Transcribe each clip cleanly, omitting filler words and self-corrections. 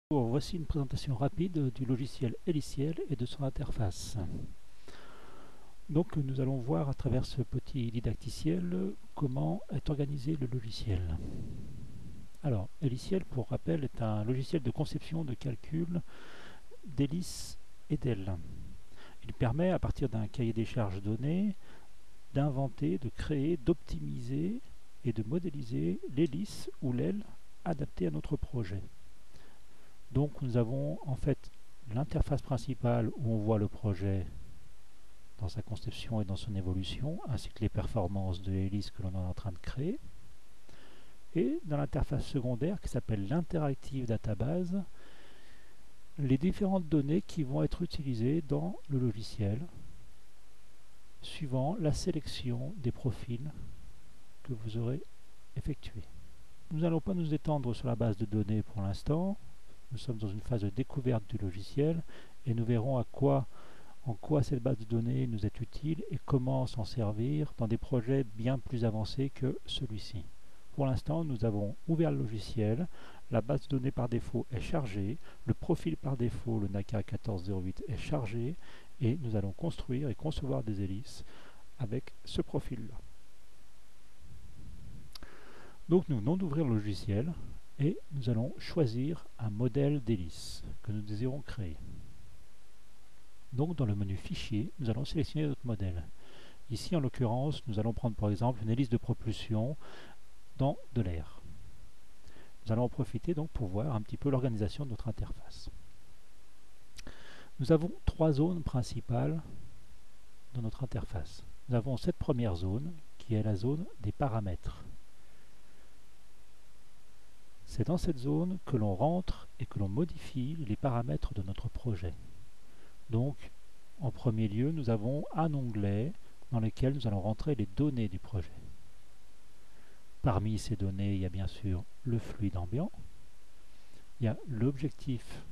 Bon, voici une présentation rapide du logiciel Heliciel et de son interface. Donc nous allons voir à travers ce petit didacticiel comment est organisé le logiciel. Alors, Heliciel, pour rappel, est un logiciel de conception, de calcul d'hélices et d'ailes. Il permet, à partir d'un cahier des charges donné, d'inventer, de créer, d'optimiser et de modéliser l'hélice ou l'aile adaptée à notre projet. Donc nous avons en fait l'interface principale où on voit le projet dans sa conception et dans son évolution, ainsi que les performances de l'hélice que l'on est en train de créer. Et dans l'interface secondaire qui s'appelle l'Interactive Database, les différentes données qui vont être utilisées dans le logiciel, suivant la sélection des profils que vous aurez effectués. Nous n'allons pas nous étendre sur la base de données pour l'instant. Nous sommes dans une phase de découverte du logiciel et nous verrons en quoi cette base de données nous est utile et comment s'en servir dans des projets bien plus avancés que celui-ci. Pour l'instant, nous avons ouvert le logiciel, la base de données par défaut est chargée, le profil par défaut, le NACA 1408, est chargé et nous allons construire et concevoir des hélices avec ce profil-là. Donc nous venons d'ouvrir le logiciel et nous allons choisir un modèle d'hélice que nous désirons créer. Donc dans le menu Fichier, nous allons sélectionner notre modèle. Ici en l'occurrence, nous allons prendre par exemple une hélice de propulsion dans de l'air. Nous allons en profiter donc pour voir un petit peu l'organisation de notre interface. Nous avons trois zones principales dans notre interface. Nous avons cette première zone qui est la zone des paramètres. C'est dans cette zone que l'on rentre et que l'on modifie les paramètres de notre projet. Donc, en premier lieu, nous avons un onglet dans lequel nous allons rentrer les données du projet. Parmi ces données, il y a bien sûr le fluide ambiant, il y a l'objectif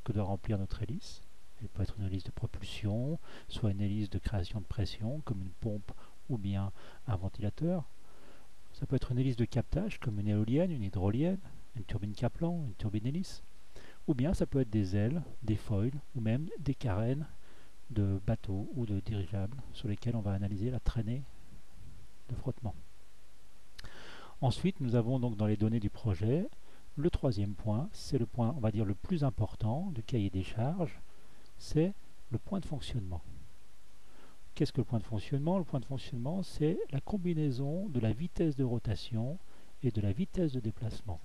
que doit remplir notre hélice. Elle peut être une hélice de propulsion, soit une hélice de création de pression, comme une pompe ou bien un ventilateur. Ça peut être une hélice de captage, comme une éolienne, une hydrolienne, une turbine Kaplan, une turbine hélice. Ou bien ça peut être des ailes, des foils, ou même des carènes de bateaux ou de dirigeables sur lesquels on va analyser la traînée de frottement. Ensuite, nous avons donc dans les données du projet, le troisième point, c'est le point, on va dire, le plus important du cahier des charges, c'est le point de fonctionnement. Qu'est-ce que le point de fonctionnement? Le point de fonctionnement, c'est la combinaison de la vitesse de rotation et de la vitesse de déplacement.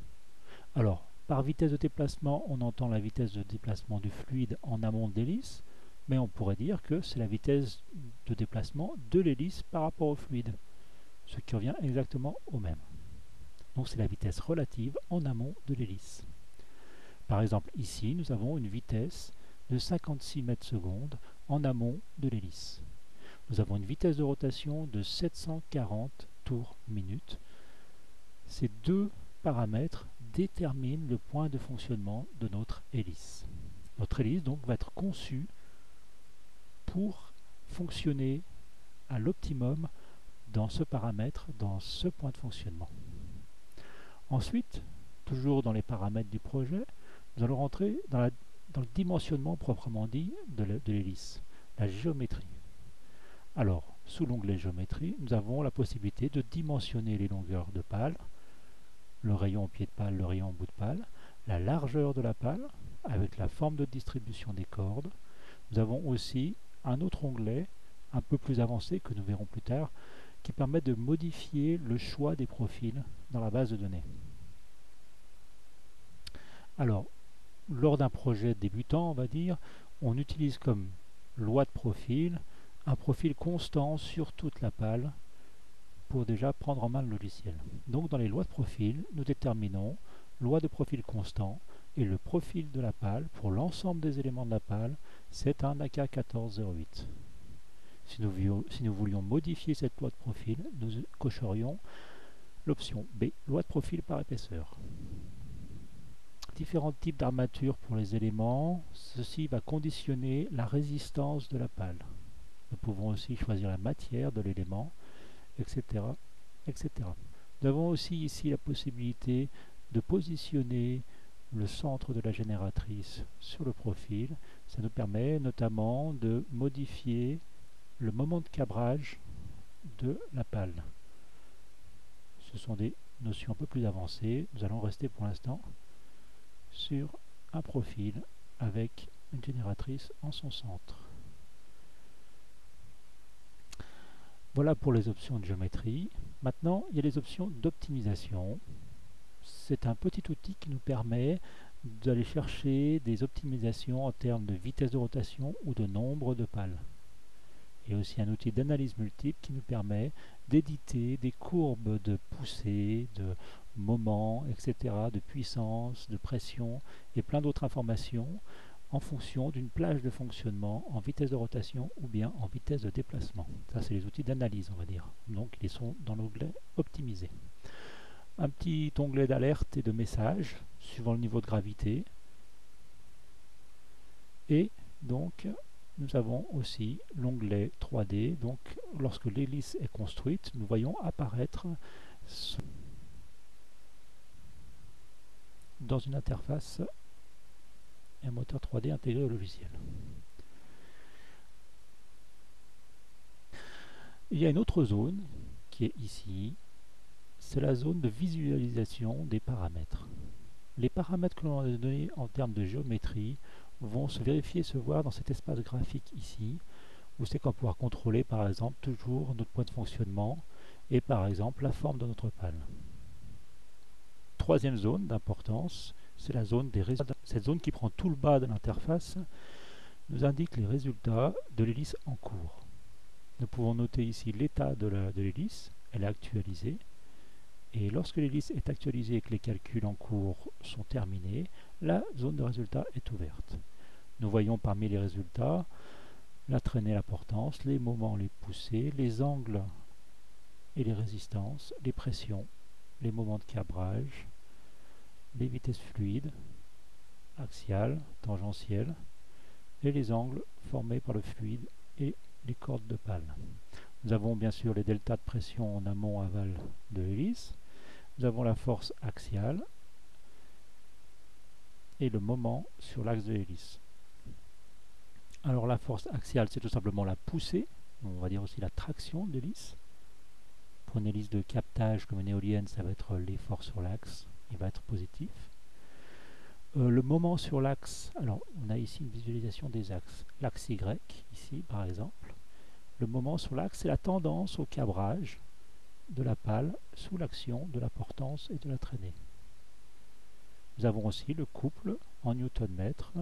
Alors, par vitesse de déplacement, on entend la vitesse de déplacement du fluide en amont de l'hélice, mais on pourrait dire que c'est la vitesse de déplacement de l'hélice par rapport au fluide, ce qui revient exactement au même. Donc c'est la vitesse relative en amont de l'hélice. Par exemple, ici, nous avons une vitesse de 56 mètres secondes en amont de l'hélice. Nous avons une vitesse de rotation de 740 tours minute. Ces deux paramètres déterminent le point de fonctionnement de notre hélice. Notre hélice donc va être conçue pour fonctionner à l'optimum dans ce paramètre, dans ce point de fonctionnement. Ensuite, toujours dans les paramètres du projet, nous allons rentrer dans le dimensionnement proprement dit de l'hélice, la géométrie. Alors, sous l'onglet géométrie, nous avons la possibilité de dimensionner les longueurs de pale, le rayon au pied de pale, le rayon au bout de pale, la largeur de la pale, avec la forme de distribution des cordes. Nous avons aussi un autre onglet, un peu plus avancé, que nous verrons plus tard, qui permet de modifier le choix des profils dans la base de données. Alors, lors d'un projet débutant, on va dire, on utilise comme loi de profil un profil constant sur toute la pale pour déjà prendre en main le logiciel. Donc dans les lois de profil, nous déterminons loi de profil constant et le profil de la pale pour l'ensemble des éléments de la pale, c'est un AK 1408. Si nous voulions modifier cette loi de profil, nous cocherions l'option B, loi de profil par épaisseur. Différents types d'armature pour les éléments, ceci va conditionner la résistance de la pale. Nous pouvons aussi choisir la matière de l'élément, etc., etc. Nous avons aussi ici la possibilité de positionner le centre de la génératrice sur le profil, ça nous permet notamment de modifier le moment de cabrage de la pale. Ce sont des notions un peu plus avancées. Nous allons rester pour l'instant sur un profil avec une génératrice en son centre. Voilà pour les options de géométrie. Maintenant, il y a les options d'optimisation. C'est un petit outil qui nous permet d'aller chercher des optimisations en termes de vitesse de rotation ou de nombre de pales. Il y a aussi un outil d'analyse multiple qui nous permet d'éditer des courbes de poussée, de moment, etc., de puissance, de pression et plein d'autres informations en fonction d'une plage de fonctionnement en vitesse de rotation ou bien en vitesse de déplacement. Ça, c'est les outils d'analyse, on va dire. Donc, ils sont dans l'onglet Optimiser. Un petit onglet d'alerte et de message suivant le niveau de gravité. Et donc, nous avons aussi l'onglet 3D. Donc, lorsque l'hélice est construite, nous voyons apparaître dans une interface un moteur 3D intégré au logiciel. Il y a une autre zone qui est ici, c'est la zone de visualisation des paramètres. Les paramètres que l'on a donnés en termes de géométrie vont se vérifier, se voir dans cet espace graphique ici, où c'est qu'on va pouvoir contrôler par exemple toujours notre point de fonctionnement et par exemple la forme de notre pale. Troisième zone d'importance, c'est la zone des résultats. Cette zone qui prend tout le bas de l'interface nous indique les résultats de l'hélice en cours. Nous pouvons noter ici l'état de l'hélice, elle est actualisée. Et lorsque l'hélice est actualisée et que les calculs en cours sont terminés, la zone de résultat est ouverte. Nous voyons parmi les résultats la traînée, la portance, les moments, les poussées, les angles et les résistances, les pressions, les moments de cabrage, les vitesses fluides, axiales, tangentielles, et les angles formés par le fluide et les cordes de pale. Nous avons bien sûr les deltas de pression en amont-aval de l'hélice. Nous avons la force axiale et le moment sur l'axe de l'hélice. Alors la force axiale, c'est tout simplement la poussée, on va dire aussi la traction de l'hélice. Pour une hélice de captage comme une éolienne, ça va être l'effort sur l'axe, il va être positif. Le moment sur l'axe, alors on a ici une visualisation des axes. L'axe Y, ici par exemple. Le moment sur l'axe, c'est la tendance au cabrage de la pale sous l'action de la portance et de la traînée. Nous avons aussi le couple en newton-mètre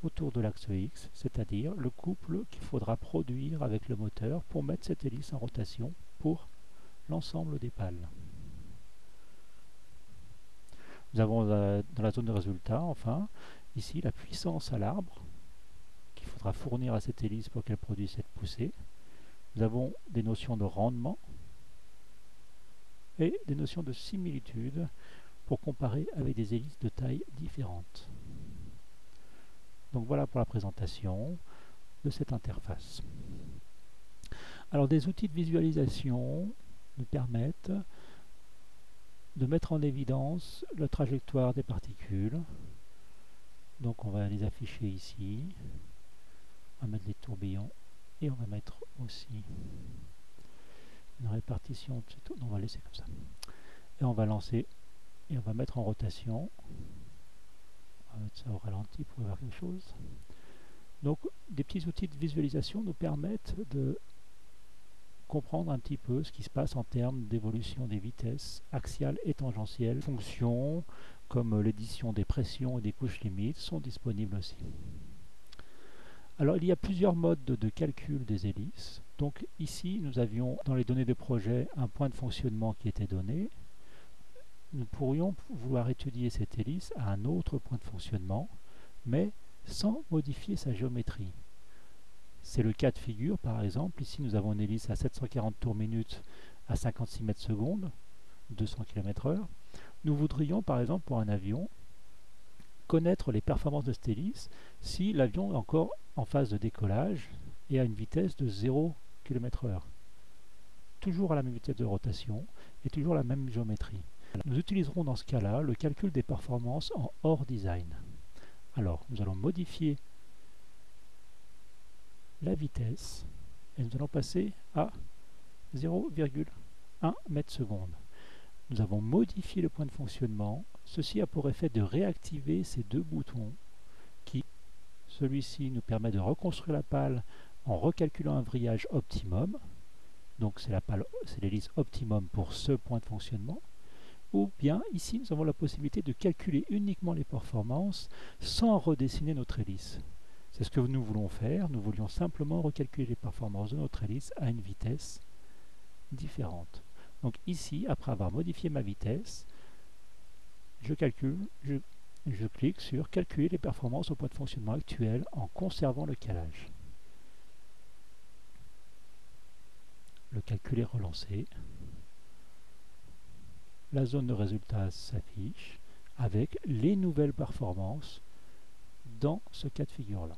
autour de l'axe X, c'est-à-dire le couple qu'il faudra produire avec le moteur pour mettre cette hélice en rotation pour l'ensemble des pales. Nous avons dans la zone de résultat, enfin, ici la puissance à l'arbre qu'il faudra fournir à cette hélice pour qu'elle produise cette poussée. Nous avons des notions de rendement et des notions de similitude pour comparer avec des hélices de taille différentes. Donc voilà pour la présentation de cette interface. Alors des outils de visualisation nous permettent de mettre en évidence la trajectoire des particules. Donc on va les afficher ici. On va mettre les tourbillons et on va mettre aussi une répartition. On va laisser comme ça. Et on va lancer et on va mettre en rotation. On va mettre ça au ralenti pour voir quelque chose. Donc des petits outils de visualisation nous permettent de comprendre un petit peu ce qui se passe en termes d'évolution des vitesses axiales et tangentielles. Fonctions comme l'édition des pressions et des couches limites sont disponibles aussi. Alors il y a plusieurs modes de calcul des hélices. Donc ici nous avions dans les données de projet un point de fonctionnement qui était donné. Nous pourrions vouloir étudier cette hélice à un autre point de fonctionnement, mais sans modifier sa géométrie. C'est le cas de figure, par exemple, ici nous avons une hélice à 740 tours minute à 56 mètres secondes, 200 km/h. Nous voudrions, par exemple, pour un avion, connaître les performances de cette hélice si l'avion est encore en phase de décollage et à une vitesse de 0 km/h. Toujours à la même vitesse de rotation et toujours la même géométrie. Nous utiliserons dans ce cas-là le calcul des performances en hors design. Alors, nous allons modifier la vitesse et nous allons passer à 0,1 mètre seconde. Nous avons modifié le point de fonctionnement. Ceci a pour effet de réactiver ces deux boutons qui, celui-ci nous permet de reconstruire la pale en recalculant un vrillage optimum. Donc c'est l'hélice optimum pour ce point de fonctionnement. Ou bien ici nous avons la possibilité de calculer uniquement les performances sans redessiner notre hélice. C'est ce que nous voulons faire. Nous voulions simplement recalculer les performances de notre hélice à une vitesse différente. Donc ici, après avoir modifié ma vitesse, je clique sur calculer les performances au point de fonctionnement actuel en conservant le calage. Le calcul est relancé. La zone de résultat s'affiche avec les nouvelles performances dans ce cas de figure-là.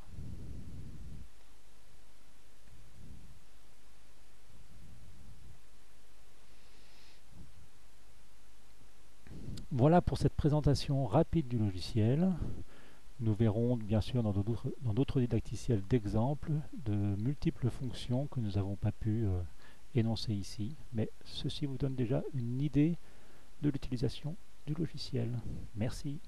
Voilà pour cette présentation rapide du logiciel. Nous verrons bien sûr dans d'autres didacticiels d'exemples de multiples fonctions que nous n'avons pas pu énoncer ici, mais ceci vous donne déjà une idée de l'utilisation du logiciel. Merci.